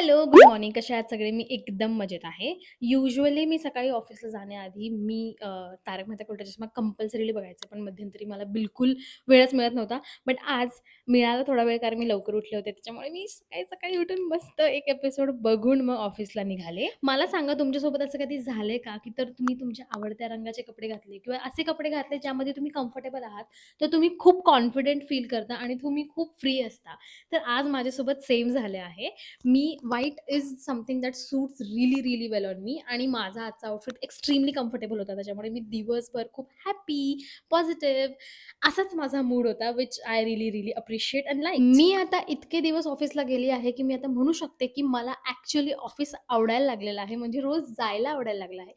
Hello, good morning. कशा आहात सगळे? मी एकदम मजेत आहे. युजुअली मी सकाळी ऑफिसला जाण्याआधी तारक मेहता का उल्टा चष्मा कंपल्सरीली बघायचे, पण मध्यंतरी मला बिलकुल वेळच मिळत नव्हता. बट आज मिळाला थोडा वेळ कारण मी लवकर उठले होते. त्याच्यामुळे मी सकाळी-सकाळी उठून मस्त एक एपिसोड बघून मग ऑफिसला निघाले. मला सांगा तुमच्यासोबत असं कधी झालंय का, की तर तुम्ही तुमच्या आवडत्या रंगाचे कपडे घातले किंवा असे कपडे घातले ज्यामध्ये तुम्ही कम्फर्टेबल आहात, तर तुम्ही खूप कॉन्फिडंट फील करता आणि तुम्ही खूप फ्री असता. तर आज माझ्यासोबत सेम झाले आहे. White is something that suits really, really well on me आणि माझा आजचा आउटफिट एक्स्ट्रीमली कम्फर्टेबल होता. त्याच्यामुळे मी दिवसभर खूप हॅपी, पॉझिटिव्ह असाच माझा मूड होता, which I really, really appreciate and like. मी आता इतके दिवस ऑफिसला गेली आहे, की मी आता म्हणू शकते, की मला ॲक्चुअली ऑफिस आवडायला लागलेलं आहे. म्हणजे रोज जायला आवडायला लागलं आहे.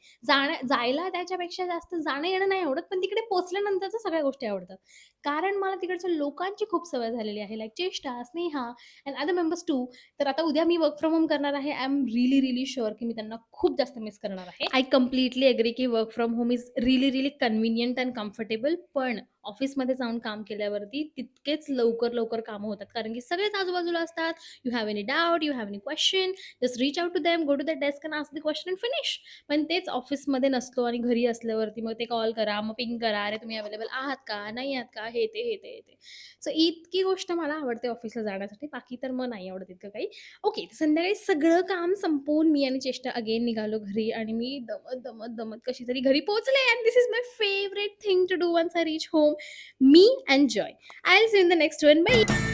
जायला त्याच्यापेक्षा जास्त जाणं-येणं नाही आवडत, पण तिकडे पोहोचल्यानंतरच्या सगळ्या गोष्टी आवडतात. कारण मला तिकडच्या लोकांची खूप सवय झालेली आहे. Like Cheshta, Sneha and other members too. तर आता उद्या मी वर्क फ्रॉम होम करणार आहे. I am really, really sure की मी त्यांना खूप जास्त मिस करणार आहे. आय कंप्लीटली एग्री की work from home is really, really convenient and comfortable. पण ऑफिसमध्ये जाऊन काम केल्यावरती तितकेच लवकर कामं होतात. कारण की सगळेच आजूबाजूला असतात. You have any doubt, you have any question, just reach out to them, go to the desk and ask the question and finish. पण तेच ऑफिसमध्ये नसतो आणि घरी असल्यावरती मग ते कॉल करा, मग पिंग करा, "अरे तुम्ही अवेलेबल आहात का? नाही आहात का?" हे ते, हे ते, हे ते. सो इतकी गोष्ट मला आवडते ऑफिसला जाण्यासाठी. बाकी तर मग नाही आवडत इतकं काही. ओके. संध्याकाळी सगळं काम संपवून मी आणि चेष्टा अगेन निघालो घरी आणि मी दमत कशी तरी घरी पोहोचले and this is my favourite thing to do once I reach home. मी enjoy. I will see you in the next one. Bye.